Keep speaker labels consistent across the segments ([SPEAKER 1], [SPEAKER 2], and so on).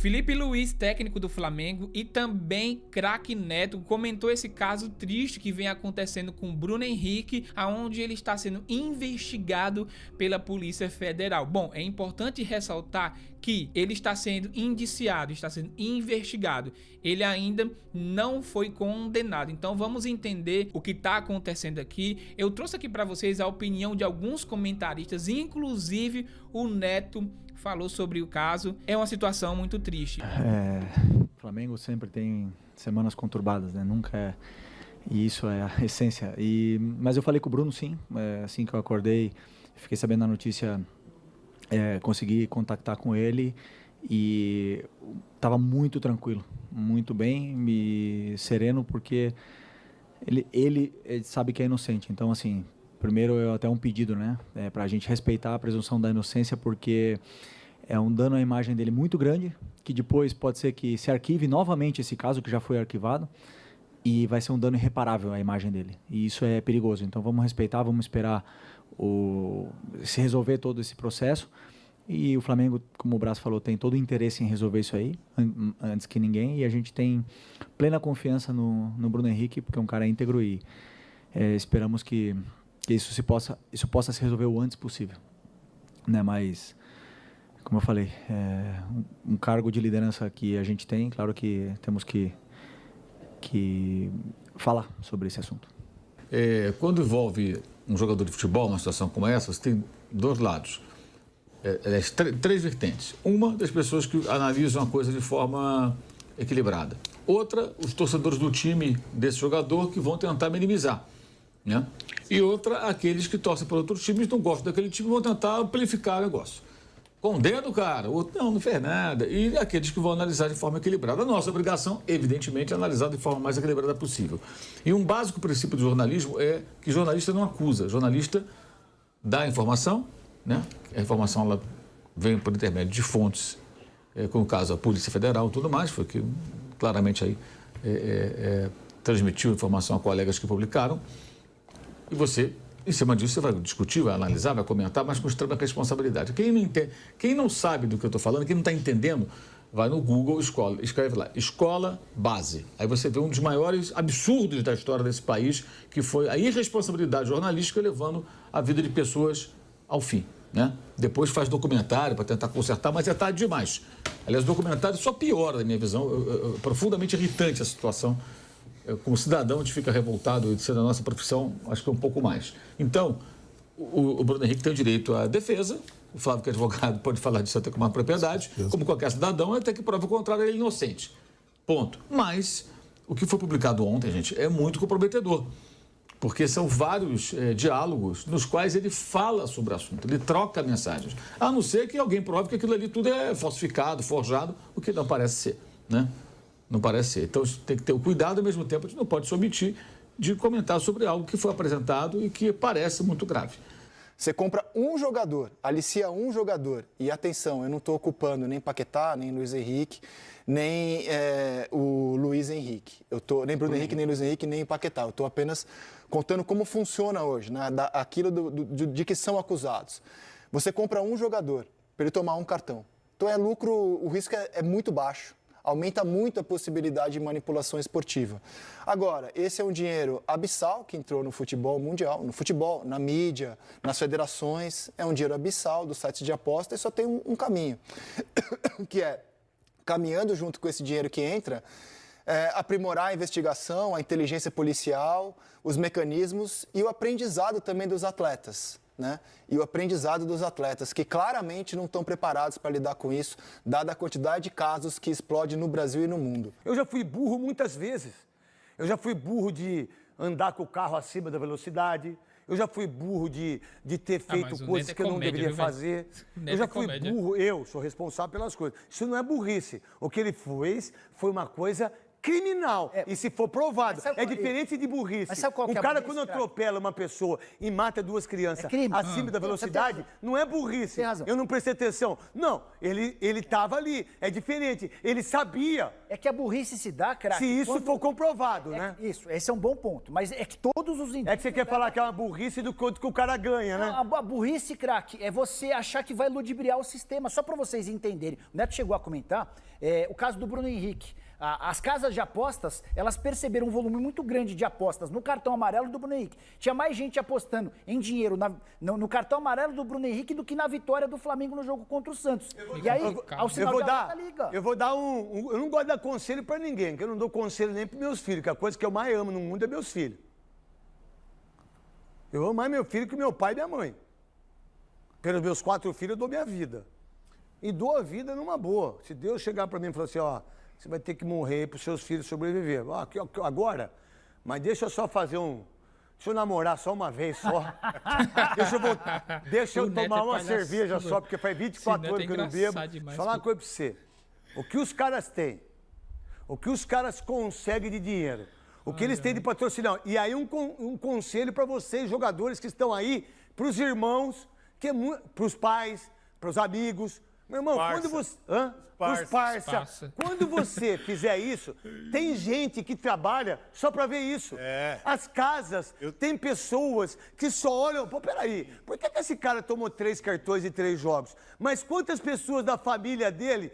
[SPEAKER 1] Felipe Luiz, técnico do Flamengo, e também craque Neto, comentou esse caso triste que vem acontecendo com Bruno Henrique, aonde ele está sendo investigado pela Polícia Federal. Bom, é importante ressaltar que ele está sendo indiciado, está sendo investigado. Ele ainda não foi condenado. Então vamos entender o que está acontecendo aqui. Eu trouxe aqui para vocês a opinião de alguns comentaristas, inclusive o Neto falou sobre o caso. É uma situação muito triste.
[SPEAKER 2] O Flamengo sempre tem semanas conturbadas, né? Nunca é... E isso é a essência. Mas eu falei com o Bruno, sim. Assim que eu acordei, fiquei sabendo da notícia, consegui contactar com ele e estava muito tranquilo, muito bem e sereno, porque ele sabe que é inocente. Então, assim, primeiro até um pedido, né? Para a gente respeitar a presunção da inocência, porque é um dano à imagem dele muito grande, que depois pode ser que se arquive novamente esse caso, que já foi arquivado, e vai ser um dano irreparável à imagem dele. E isso é perigoso. Então vamos respeitar, vamos esperar se resolver todo esse processo. E o Flamengo, como o Braz falou, tem todo o interesse em resolver isso aí, antes que ninguém. E a gente tem plena confiança no Bruno Henrique, porque é um cara íntegro, e esperamos que isso possa se resolver o antes possível. Né? Mas, como eu falei, um cargo de liderança que a gente tem, claro que temos que falar sobre esse assunto.
[SPEAKER 3] Quando envolve um jogador de futebol, uma situação como essa, você tem dois lados. Três vertentes. Uma, das pessoas que analisam a coisa de forma equilibrada. Outra, os torcedores do time desse jogador que vão tentar minimizar, né? E outra, aqueles que torcem por outros times, não gostam daquele time, vão tentar amplificar o negócio. Condena o cara, outro não fez nada. E aqueles que vão analisar de forma equilibrada. A nossa obrigação, evidentemente, é analisar de forma mais equilibrada possível. E um básico princípio do jornalismo é que jornalista não acusa, jornalista dá informação, né? A informação ela vem por intermédio de fontes, como o caso a Polícia Federal e tudo mais, foi que claramente aí transmitiu informação a colegas que publicaram. E você, em cima disso, você vai discutir, vai analisar, vai comentar, mas com extrema responsabilidade. Quem não sabe do que eu estou falando, quem não está entendendo, vai no Google, escreve lá, escola base. Aí você vê um dos maiores absurdos da história desse país, que foi a irresponsabilidade jornalística levando a vida de pessoas ao fim, né? Depois faz documentário para tentar consertar, mas é tarde demais. Aliás, o documentário só piora, na minha visão, profundamente irritante a situação. Como cidadão, a gente fica revoltado de ser da nossa profissão, acho que é um pouco mais. Então, o Bruno Henrique tem o direito à defesa, o Flávio, que é advogado, pode falar disso até com uma propriedade, como qualquer cidadão, até que prova o contrário, ele é inocente. Ponto. Mas, o que foi publicado ontem, gente, é muito comprometedor, porque são vários diálogos nos quais ele fala sobre o assunto, ele troca mensagens, a não ser que alguém prove que aquilo ali tudo é falsificado, forjado, o que não parece ser, né? Não parece ser. Então, tem que ter o cuidado, ao mesmo tempo, a gente não pode se omitir de comentar sobre algo que foi apresentado e que parece muito grave.
[SPEAKER 4] Você compra um jogador, alicia um jogador, e atenção, eu não estou ocupando nem Paquetá, nem Luiz Henrique, nem o Luiz Henrique. Nem Bruno Henrique, nem Luiz Henrique, nem Paquetá. Eu estou apenas contando como funciona hoje, né? Aquilo de que são acusados. Você compra um jogador para ele tomar um cartão. Então é lucro, o risco é muito baixo. Aumenta muito a possibilidade de manipulação esportiva. Agora, esse é um dinheiro abissal que entrou no futebol mundial, no futebol, na mídia, nas federações. É um dinheiro abissal dos sites de aposta e só tem um caminho, que é, caminhando junto com esse dinheiro que entra, aprimorar a investigação, a inteligência policial, os mecanismos e o aprendizado também dos atletas. Né? E o aprendizado dos atletas, que claramente não estão preparados para lidar com isso, dada a quantidade de casos que explode no Brasil e no mundo.
[SPEAKER 5] Eu já fui burro muitas vezes. Eu já fui burro de andar com o carro acima da velocidade. Eu já fui burro de ter feito coisas que eu não deveria fazer. Eu já fui burro, eu sou responsável pelas coisas. Isso não é burrice. O que ele fez foi uma coisa criminal. E se for provado, é diferente de burrice. Mas sabe qual que é a burrice, quando atropela uma pessoa e mata duas crianças acima da velocidade, não é burrice. Tem razão. Eu não prestei atenção. Não, ele estava ali. É diferente. Ele sabia.
[SPEAKER 6] É que a burrice se dá, craque.
[SPEAKER 5] Se isso for comprovado, né?
[SPEAKER 6] Isso, esse é um bom ponto. Mas é que todos os indícios...
[SPEAKER 5] É que você quer falar que é uma burrice do quanto que o cara ganha, né?
[SPEAKER 6] Não, a burrice, craque, é você achar que vai ludibriar o sistema. Só para vocês entenderem. O Neto chegou a comentar O caso do Bruno Henrique. As casas de apostas, elas perceberam um volume muito grande de apostas no cartão amarelo do Bruno Henrique. Tinha mais gente apostando em dinheiro no cartão amarelo do Bruno Henrique do que na vitória do Flamengo no jogo contra o Santos. E aí, ao sinal de alerta, liga.
[SPEAKER 5] Eu vou dar eu não gosto de dar conselho pra ninguém, que eu não dou conselho nem pros meus filhos, que a coisa que eu mais amo no mundo é meus filhos. Eu amo mais meu filho que meu pai e minha mãe. Pelos meus 4 filhos, eu dou minha vida. E dou a vida numa boa. Se Deus chegar pra mim e falar assim, ó, você vai ter que morrer para os seus filhos sobreviver. Agora, mas deixa eu só fazer deixa eu namorar só uma vez só. deixa eu tomar uma cerveja só, porque faz 24 anos que eu não bebo. Vou falar uma coisa para você. O que os caras têm, o que os caras conseguem de dinheiro, o que eles têm de patrocínio. E aí um conselho para vocês, jogadores que estão aí, para os irmãos, para os pais, para os amigos. Meu irmão, quando você... Os parça. Quando você fizer isso, tem gente que trabalha só pra ver isso. As casas, tem pessoas que só olham... Pô, peraí, por que esse cara tomou 3 cartões e 3 jogos? Mas quantas pessoas da família dele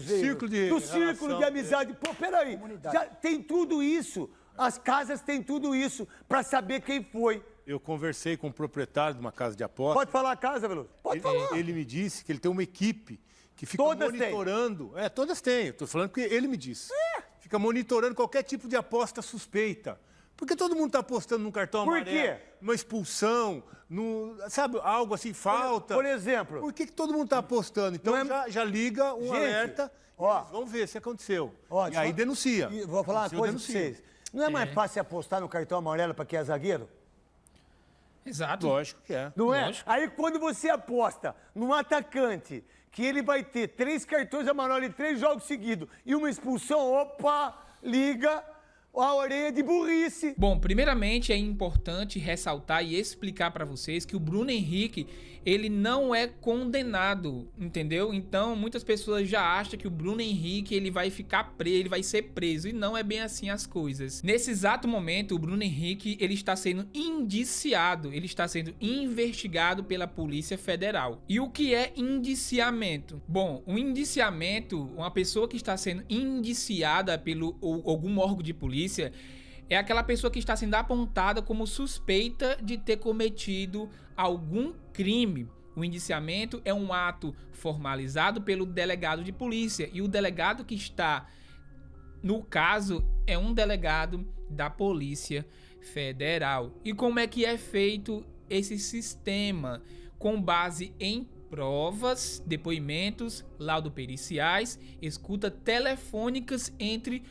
[SPEAKER 7] círculo
[SPEAKER 5] de amizade... Pô, peraí, já tem tudo isso. As casas têm tudo isso pra saber quem foi.
[SPEAKER 7] Eu conversei com o proprietário de uma casa de apostas.
[SPEAKER 5] Pode falar a casa, Veloso? Pode falar.
[SPEAKER 7] Ele me disse que ele tem uma equipe que fica monitorando. Todas têm. Eu tô falando porque ele me disse. Fica monitorando qualquer tipo de aposta suspeita. Porque todo mundo tá apostando num cartão amarelo.
[SPEAKER 5] Por quê?
[SPEAKER 7] Numa expulsão, sabe, algo assim, falta.
[SPEAKER 5] Por exemplo.
[SPEAKER 7] Por que todo mundo tá apostando? Então já liga um alerta e eles vão ver se aconteceu. E aí denuncia.
[SPEAKER 5] Vou falar uma coisa pra vocês. Não é mais fácil apostar no cartão amarelo pra quem é zagueiro?
[SPEAKER 1] Exato.
[SPEAKER 7] Lógico que é.
[SPEAKER 5] Não é? Aí quando você aposta num atacante que ele vai ter 3 cartões amarelos em 3 jogos seguidos e uma expulsão, opa, liga a orelha de burrice.
[SPEAKER 1] Bom, primeiramente é importante ressaltar e explicar para vocês que o Bruno Henrique, ele não é condenado, entendeu? Então, muitas pessoas já acham que o Bruno Henrique, ele vai ficar preso, ele vai ser preso, e não é bem assim as coisas. Nesse exato momento, o Bruno Henrique, ele está sendo indiciado, ele está sendo investigado pela Polícia Federal. E o que é indiciamento? Bom, um indiciamento, uma pessoa que está sendo indiciada pelo algum órgão de polícia, é aquela pessoa que está sendo apontada como suspeita de ter cometido algum crime. O indiciamento é um ato formalizado pelo delegado de polícia, e o delegado que está no caso é um delegado da Polícia Federal. E como é que é feito esse sistema? Com base em provas, depoimentos, laudo periciais, escuta telefônicas, entre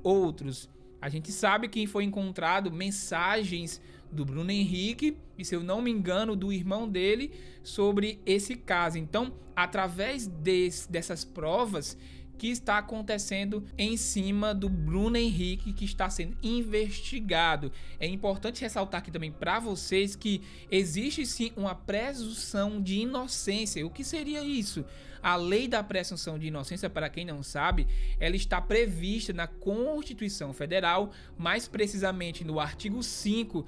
[SPEAKER 1] outros. A gente sabe que foi encontrado mensagens do Bruno Henrique e, se eu não me engano, do irmão dele sobre esse caso. Então, através dessas provas que está acontecendo em cima do Bruno Henrique, que está sendo investigado. É importante ressaltar aqui também para vocês que existe sim uma presunção de inocência. O que seria isso? A lei da presunção de inocência, para quem não sabe, ela está prevista na Constituição Federal, mais precisamente no artigo 5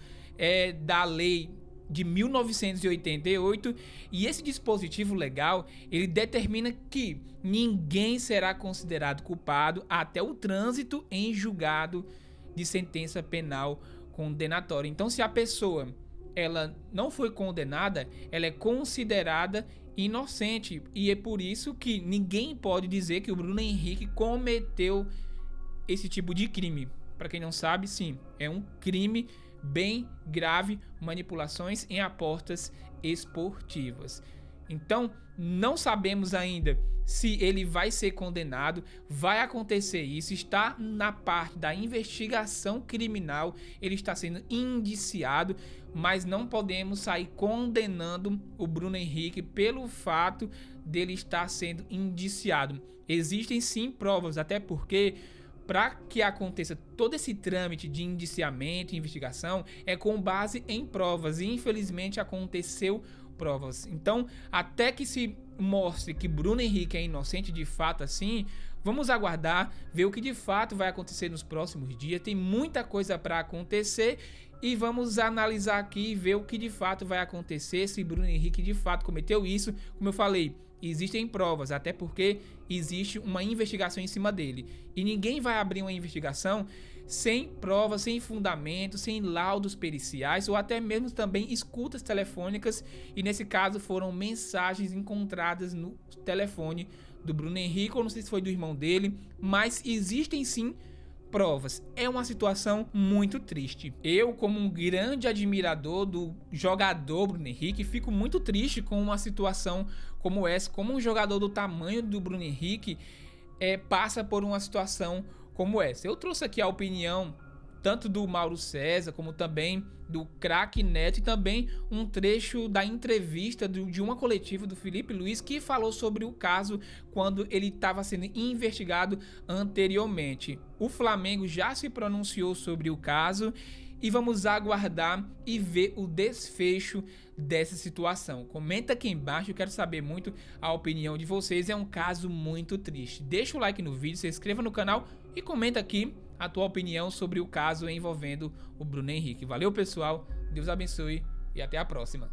[SPEAKER 1] da lei de 1988, e esse dispositivo legal, ele determina que ninguém será considerado culpado até o trânsito em julgado de sentença penal condenatória. Então, se a pessoa ela não foi condenada, ela é considerada inocente, e é por isso que ninguém pode dizer que o Bruno Henrique cometeu esse tipo de crime. Para quem não sabe, sim, é um crime bem grave, manipulações em apostas esportivas. Então, não sabemos ainda se ele vai ser condenado, vai acontecer isso, está na parte da investigação criminal, ele está sendo indiciado, mas não podemos sair condenando o Bruno Henrique pelo fato dele estar sendo indiciado. Existem sim provas, até porque para que aconteça todo esse trâmite de indiciamento e investigação é com base em provas, e infelizmente aconteceu provas. Então, até que se mostre que Bruno Henrique é inocente de fato assim, vamos aguardar, ver o que de fato vai acontecer nos próximos dias. Tem muita coisa para acontecer e vamos analisar aqui e ver o que de fato vai acontecer, se Bruno Henrique de fato cometeu isso. Como eu falei, existem provas, até porque existe uma investigação em cima dele. E ninguém vai abrir uma investigação sem provas, sem fundamento, sem laudos periciais ou até mesmo também escutas telefônicas. E nesse caso foram mensagens encontradas no telefone do Bruno Henrique, ou não sei se foi do irmão dele, mas existem sim provas. É uma situação muito triste. Eu, como um grande admirador do jogador Bruno Henrique, fico muito triste com uma situação como essa, como um jogador do tamanho do Bruno Henrique passa por uma situação como essa. Eu trouxe aqui a opinião tanto do Mauro César, como também do craque Neto, e também um trecho da entrevista de uma coletiva do Felipe Luiz, que falou sobre o caso quando ele estava sendo investigado anteriormente. O Flamengo já se pronunciou sobre o caso e vamos aguardar e ver o desfecho dessa situação. Comenta aqui embaixo, eu quero saber muito a opinião de vocês. É um caso muito triste. Deixa o like no vídeo, se inscreva no canal e comenta aqui a tua opinião sobre o caso envolvendo o Bruno Henrique. Valeu, pessoal, Deus abençoe e até a próxima.